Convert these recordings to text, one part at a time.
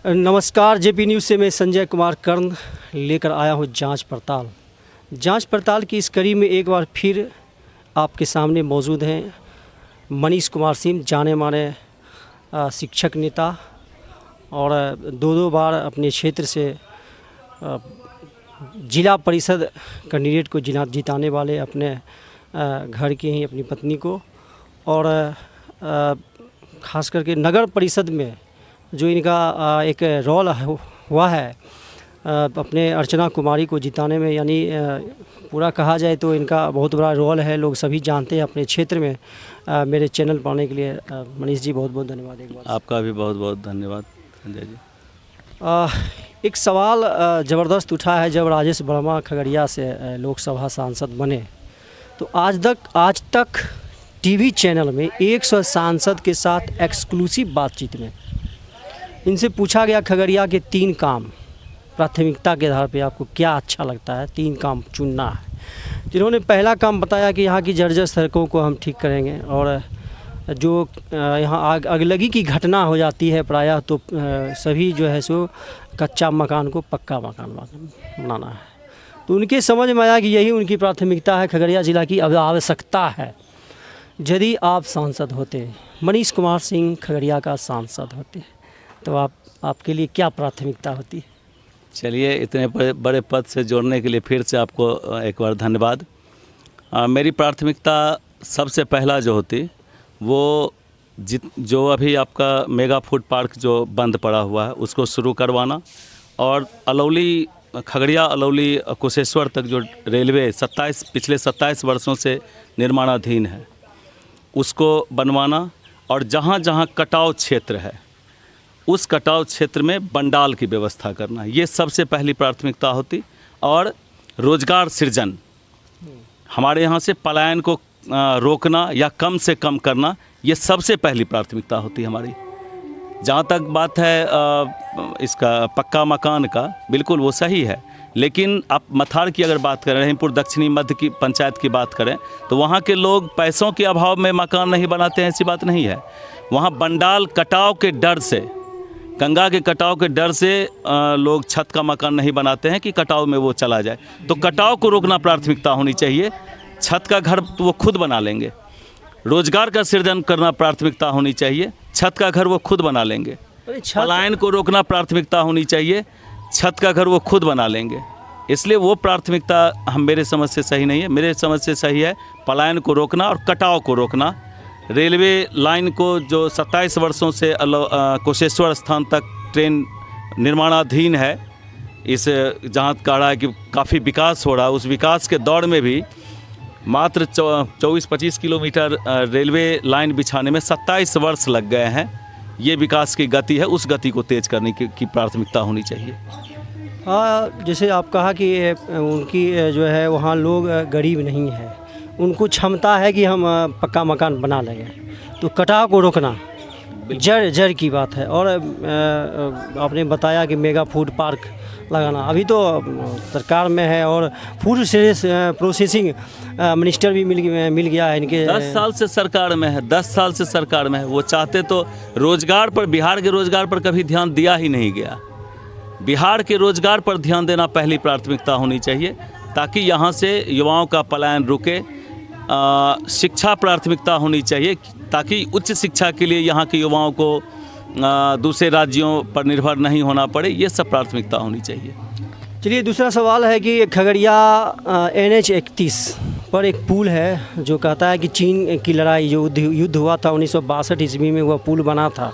नमस्कार, JP news से मैं संजय कुमार कर्ण लेकर आया हूँ जांच पड़ताल की इस कड़ी में एक बार फिर आपके सामने मौजूद हैं मनीष कुमार सिंह, जाने माने शिक्षक नेता और दो बार अपने क्षेत्र से जिला परिषद कैंडिडेट को जिताने वाले, अपने घर की ही अपनी पत्नी को, और ख़ास करके नगर परिषद में जो इनका एक रोल हुआ है अपने अर्चना कुमारी को जिताने में, यानी पूरा कहा जाए तो इनका बहुत बड़ा रोल है, लोग सभी जानते हैं अपने क्षेत्र में। मेरे चैनल पर आने के लिए मनीष जी बहुत बहुत धन्यवाद। एक बार आपका भी बहुत बहुत धन्यवाद संजय जी। एक सवाल ज़बरदस्त उठा है, जब राजेश वर्मा खगड़िया से लोकसभा सांसद बने तो आज तक टीवी चैनल में 100 सांसद के साथ एक्सक्लूसिव बातचीत में इनसे पूछा गया खगड़िया के 3 काम, प्राथमिकता के आधार पे आपको क्या अच्छा लगता है, 3 काम चुनना है। जिन्होंने पहला काम बताया कि यहाँ की जर्जर सड़कों को हम ठीक करेंगे, और जो यहाँ अगलगी की घटना हो जाती है प्रायः, तो सभी जो है सो कच्चा मकान को पक्का मकान बनाना है। तो उनके समझ में आया कि यही उनकी प्राथमिकता है, खगड़िया ज़िला की अब आवश्यकता है। यदि आप सांसद होते, मनीष कुमार सिंह खगड़िया का सांसद होते, तो आपके लिए क्या प्राथमिकता होती है? चलिए, इतने बड़े पद से जोड़ने के लिए फिर से आपको एक बार धन्यवाद। मेरी प्राथमिकता सबसे पहला जो होती वो जो अभी आपका मेगा फूड पार्क जो बंद पड़ा हुआ है उसको शुरू करवाना, और खगड़िया अलौली कुशेश्वर तक जो रेलवे पिछले 27 वर्षों से निर्माणाधीन है उसको बनवाना, और जहाँ जहाँ कटाव क्षेत्र है उस कटाव क्षेत्र में बंडाल की व्यवस्था करना, ये सबसे पहली प्राथमिकता होती। और रोजगार सृजन, हमारे यहाँ से पलायन को रोकना या कम से कम करना, ये सबसे पहली प्राथमिकता होती हमारी। जहाँ तक बात है इसका पक्का मकान का, बिल्कुल वो सही है, लेकिन आप मथार की अगर बात करें, रहीमपुर दक्षिणी मध्य की पंचायत की बात करें, तो वहाँ के लोग पैसों के अभाव में मकान नहीं बनाते हैं, ऐसी बात नहीं है। वहाँ बंडाल कटाव के डर से, गंगा के कटाव के डर से लोग छत का मकान नहीं बनाते हैं कि कटाव में वो चला जाए। तो कटाव को रोकना प्राथमिकता होनी चाहिए। छत का घर तो वो खुद बना लेंगे। रोजगार का सृजन करना प्राथमिकता होनी चाहिए, छत का घर वो खुद बना लेंगे। पलायन को रोकना प्राथमिकता होनी चाहिए, छत का घर वो खुद बना लेंगे। इसलिए वो प्राथमिकता मेरे समझ से सही नहीं है। मेरे समझ से सही है पलायन को रोकना और कटाव को रोकना। रेलवे लाइन को जो 27 वर्षों से कुशेश्वर स्थान तक ट्रेन निर्माणाधीन है, इस जहाँ कह रहा है कि काफ़ी विकास हो रहा है, उस विकास के दौर में भी मात्र 24-25 किलोमीटर रेलवे लाइन बिछाने में 27 वर्ष लग गए हैं। ये विकास की गति है, उस गति को तेज़ करने की प्राथमिकता होनी चाहिए। हाँ, जैसे आप कहा कि उनकी जो है वहाँ लोग गरीब नहीं है, उनको क्षमता है कि हम पक्का मकान बना लेंगे। तो कटाव को रोकना जड़ की बात है। और आपने बताया कि मेगा फूड पार्क लगाना, अभी तो सरकार में है, और फूड प्रोसेसिंग मिनिस्टर भी मिल गया है इनके। 10 साल से सरकार में है, 10 साल से सरकार में है। वो चाहते तो रोजगार पर, बिहार के रोजगार पर कभी ध्यान दिया ही नहीं गया। बिहार के रोजगार पर ध्यान देना पहली प्राथमिकता होनी चाहिए, ताकि यहाँ से युवाओं का पलायन रुके। शिक्षा प्राथमिकता होनी चाहिए, ताकि उच्च शिक्षा के लिए यहाँ के युवाओं को दूसरे राज्यों पर निर्भर नहीं होना पड़े। ये सब प्राथमिकता होनी चाहिए। चलिए, दूसरा सवाल है कि खगड़िया NH 31 पर एक पुल है जो कहता है कि चीन की लड़ाई जो युद्ध हुआ था 1962 ईस्वी में, वह पुल बना था।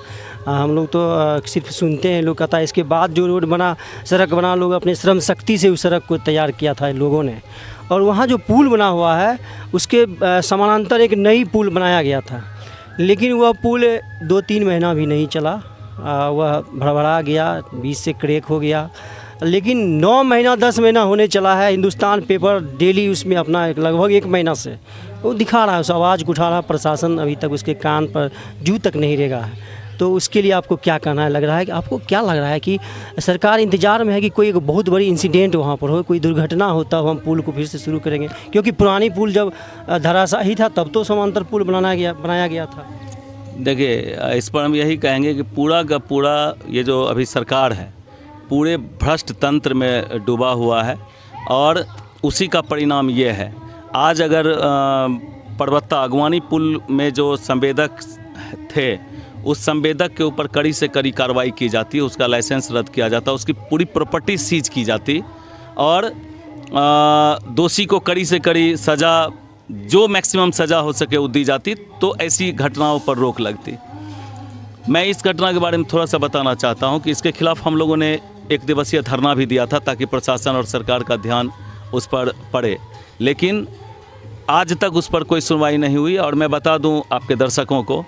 हम लोग तो सिर्फ सुनते हैं, लोग कहता है इसके बाद जो रोड बना, सड़क बना, लोग अपने श्रम शक्ति से उस सड़क को तैयार किया था लोगों ने। और वहाँ जो पुल बना हुआ है उसके समानांतर एक नई पुल बनाया गया था, लेकिन वह पुल 2-3 महीना भी नहीं चला, वह भड़बड़ा गया, बीच से क्रैक हो गया। लेकिन 9 महीना 10 महीना होने चला है, हिंदुस्तान पेपर डेली उसमें अपना लगभग 1 महीना से वो दिखा रहा है, उस आवाज़ को उठा रहा है। प्रशासन अभी तक उसके कान पर जू तक नहीं रेगा है। तो उसके लिए आपको क्या करना है? लग रहा है कि आपको क्या लग रहा है कि सरकार इंतज़ार में है कि कोई एक बहुत बड़ी इंसिडेंट वहाँ पर हो, कोई दुर्घटना होता हो, हम पुल को फिर से शुरू करेंगे? क्योंकि पुरानी पुल जब धराशायी था तब तो समांतर पुल बनाया गया था। देखिए, इस पर हम यही कहेंगे कि पूरा का पूरा ये जो अभी सरकार है पूरे भ्रष्ट तंत्र में डूबा हुआ है और उसी का परिणाम ये है। आज अगर परबत्ता अगवानी पुल में जो संवेदक थे, उस संवेदक के ऊपर कड़ी से कड़ी कार्रवाई की जाती, उसका लाइसेंस रद्द किया जाता, उसकी पूरी प्रॉपर्टी सीज की जाती और दोषी को कड़ी से कड़ी सज़ा, जो मैक्सिमम सज़ा हो सके वो दी जाती, तो ऐसी घटनाओं पर रोक लगती। मैं इस घटना के बारे में थोड़ा सा बताना चाहता हूं कि इसके खिलाफ हम लोगों ने एक दिवसीय धरना भी दिया था ताकि प्रशासन और सरकार का ध्यान उस पर पड़े, लेकिन आज तक उस पर कोई सुनवाई नहीं हुई। और मैं बता दूं आपके दर्शकों को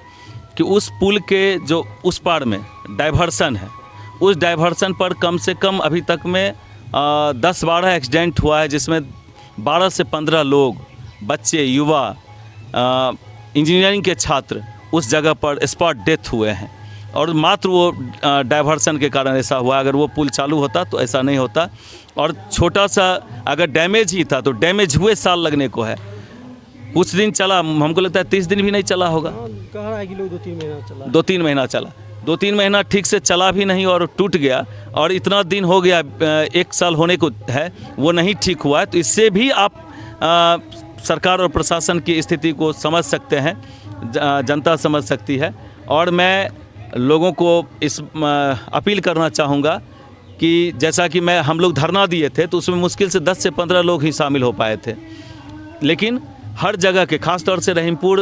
कि उस पुल के जो उस पार में डाइवर्सन है, उस डाइवर्सन पर कम से कम अभी तक में 10-12 एक्सीडेंट हुआ है, जिसमें 12 से 15 लोग, बच्चे, युवा, इंजीनियरिंग के छात्र उस जगह पर स्पॉट डेथ हुए हैं और मात्र वो डाइवर्सन के कारण ऐसा हुआ। अगर वो पुल चालू होता तो ऐसा नहीं होता। और छोटा सा अगर डैमेज ही था तो डैमेज हुए साल लगने को है। कुछ दिन चला, हमको लगता है 30 दिन भी नहीं चला होगा। कह रहा है कि लोग 2-3 महीना चला, 2-3 महीना चला, 2-3 महीना ठीक से चला भी नहीं और टूट गया। और इतना दिन हो गया, 1 साल होने को है, वो नहीं ठीक हुआ है। तो इससे भी आप सरकार और प्रशासन की स्थिति को समझ सकते हैं, जनता समझ सकती है। और मैं लोगों को इस अपील करना चाहूँगा कि जैसा कि हम लोग धरना दिए थे तो उसमें मुश्किल से 10 से 15 लोग ही शामिल हो पाए थे, लेकिन हर जगह के, खास तौर से रहीमपुर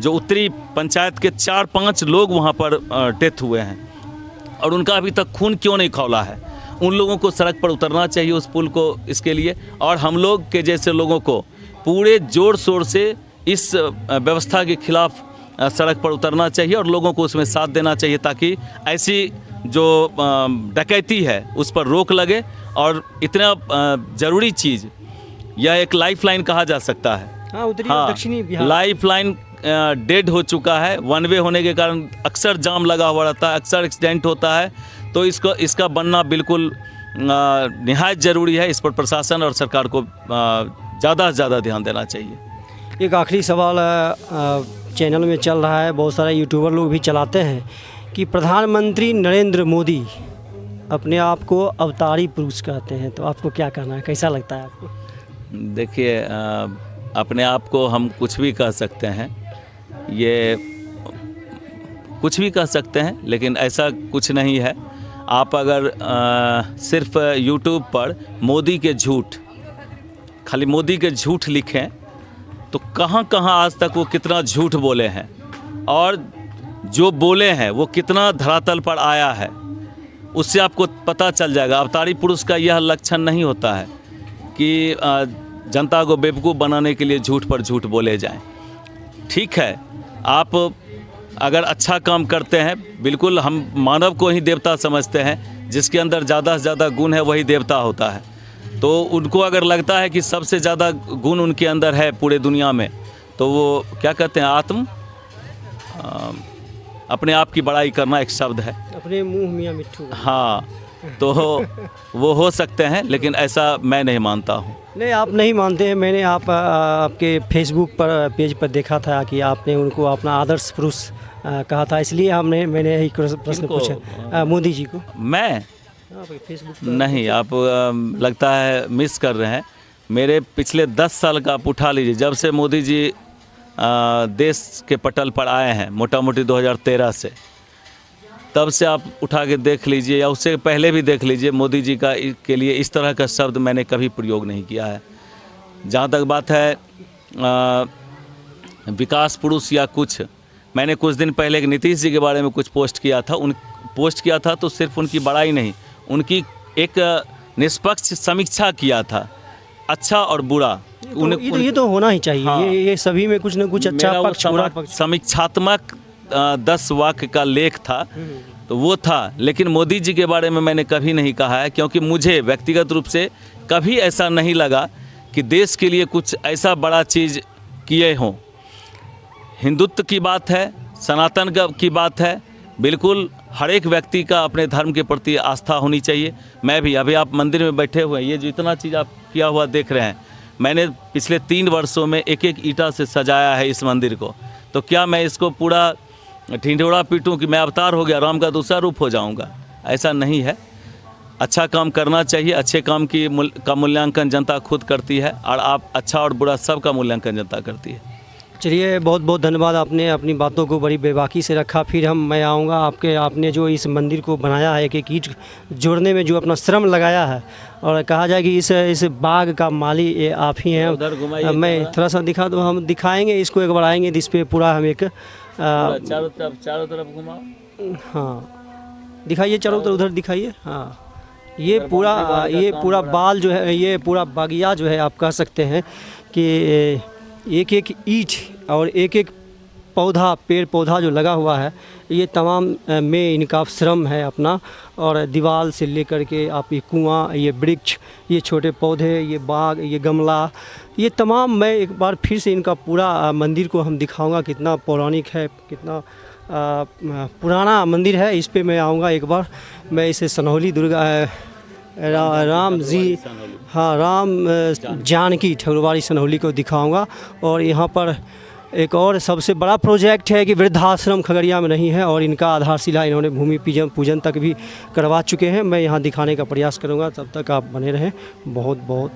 जो उत्तरी पंचायत के 4-5 लोग वहाँ पर डेथ हुए हैं और उनका अभी तक खून क्यों नहीं खौला है। उन लोगों को सड़क पर उतरना चाहिए उस पुल को इसके लिए, और हम लोग के जैसे लोगों को पूरे जोर शोर से इस व्यवस्था के खिलाफ सड़क पर उतरना चाहिए और लोगों को उसमें साथ देना चाहिए ताकि ऐसी जो डकैती है उस पर रोक लगे। और इतना ज़रूरी चीज़, यह एक लाइफलाइन कहा जा सकता है। हाँ, उत्तरी और दक्षिणी बिहार लाइफलाइन डेड हो चुका है। वन वे होने के कारण अक्सर जाम लगा हुआ रहता है, अक्सर एक्सीडेंट होता है। तो इसका बनना बिल्कुल निहायत ज़रूरी है। इस पर प्रशासन और सरकार को ज़्यादा से ज़्यादा ध्यान देना चाहिए। एक आखिरी सवाल चैनल में चल रहा है, बहुत सारे यूट्यूबर लोग भी चलाते हैं कि प्रधानमंत्री नरेंद्र मोदी अपने आप को अवतारी पुरुष कहते हैं, तो आपको क्या कहना है, कैसा लगता है आपको? देखिए, अपने आप को हम कुछ भी कह सकते हैं, ये कुछ भी कह सकते हैं, लेकिन ऐसा कुछ नहीं है। आप अगर सिर्फ यूट्यूब पर मोदी के झूठ, खाली मोदी के झूठ लिखें तो कहाँ कहाँ आज तक वो कितना झूठ बोले हैं और जो बोले हैं वो कितना धरातल पर आया है, उससे आपको पता चल जाएगा। अवतारी पुरुष का यह लक्षण नहीं होता है कि जनता को बेवकूफ़ बनाने के लिए झूठ पर झूठ बोले जाएं। ठीक है, आप अगर अच्छा काम करते हैं, बिल्कुल हम मानव को ही देवता समझते हैं, जिसके अंदर ज़्यादा से ज़्यादा गुण है वही देवता होता है। तो उनको अगर लगता है कि सबसे ज़्यादा गुण उनके अंदर है पूरे दुनिया में, तो वो क्या कहते हैं, अपने आप की बड़ाई करना एक शब्द है, अपने मुंह मियां मिट्ठू। हाँ, तो वो हो सकते हैं, लेकिन ऐसा मैं नहीं मानता हूँ। नहीं, आप नहीं मानते हैं। मैंने आपके फेसबुक पर पेज पर देखा था कि आपने उनको अपना आदर्श पुरुष कहा था, इसलिए मैंने यही प्रश्न पूछा मोदी जी को। मैं फेसबुक नहीं, आप लगता है मिस कर रहे हैं। मेरे पिछले 10 साल का आप उठा लीजिए, जब से मोदी जी देश के पटल पर आए हैं, मोटा मोटी 2013 से, तब से आप उठा के देख लीजिए या उससे पहले भी देख लीजिए, मोदी जी के लिए इस तरह का शब्द मैंने कभी प्रयोग नहीं किया है। जहाँ तक बात है विकास पुरुष या कुछ, मैंने कुछ दिन पहले एक नीतीश जी के बारे में कुछ पोस्ट किया था तो सिर्फ उनकी बड़ाई नहीं, उनकी एक निष्पक्ष समीक्षा किया था, अच्छा और बुरा। ये तो होना ही चाहिए। हाँ, ये सभी में कुछ न कुछ अच्छा पक्ष, बुरा पक्ष। समीक्षात्मक 10 वाक्य का लेख था, तो वो था। लेकिन मोदी जी के बारे में मैंने कभी नहीं कहा है, क्योंकि मुझे व्यक्तिगत रूप से कभी ऐसा नहीं लगा कि देश के लिए कुछ ऐसा बड़ा चीज़ किए हों। हिंदुत्व की बात है, सनातन की बात है, बिल्कुल हर एक व्यक्ति का अपने धर्म के प्रति आस्था होनी चाहिए। मैं भी, अभी आप मंदिर में बैठे हुए हैं, ये जो इतना चीज़ आप किया हुआ देख रहे हैं, मैंने पिछले 3 वर्षों में एक एक ईंटा से सजाया है इस मंदिर को। तो क्या मैं इसको पूरा ढिंढोरा पीटूं कि मैं अवतार हो गया, राम का दूसरा रूप हो जाऊंगा, ऐसा नहीं है। अच्छा काम करना चाहिए, अच्छे काम का मूल्यांकन जनता खुद करती है, और आप अच्छा और बुरा सबका मूल्यांकन जनता करती है। चलिए, बहुत बहुत धन्यवाद, आपने अपनी बातों को बड़ी बेबाकी से रखा। फिर मैं आऊँगा आपने जो इस मंदिर को बनाया है, एक ईंट जोड़ने में जो अपना श्रम लगाया है, और कहा जाए कि इस बाग का माली ये आप ही हैं। उधर घुमाइए, मैं थोड़ा सा दिखा दूँ, हम दिखाएंगे इसको, एक बार आएंगे इस पर पूरा हम एक चारों तरफ घुमाओ। हाँ, दिखाइए चारों तरफ, उधर दिखाइए। हाँ, ये पूरा बाल जो है, ये पूरा बागिया जो है, आप कह सकते हैं कि एक एक ईंट और एक एक पौधा, पेड़ पौधा जो लगा हुआ है, ये तमाम में इनका श्रम है अपना। और दीवार से लेकर के आप ये कुआं, ये वृक्ष, ये छोटे पौधे, ये बाग, ये गमला, ये तमाम, मैं एक बार फिर से इनका पूरा मंदिर को हम दिखाऊंगा, कितना पौराणिक है, कितना पुराना मंदिर है। इस पे मैं आऊँगा एक बार। मैं इसे सनहौली दुर्गा राम जी, हाँ, राम जानकी ठकुरबाड़ी सनहौली को दिखाऊंगा। और यहाँ पर एक और सबसे बड़ा प्रोजेक्ट है कि वृद्धाश्रम खगड़िया में नहीं है, और इनका आधारशिला इन्होंने भूमि पूजन तक भी करवा चुके हैं। मैं यहाँ दिखाने का प्रयास करूँगा, तब तक आप बने रहें। बहुत बहुत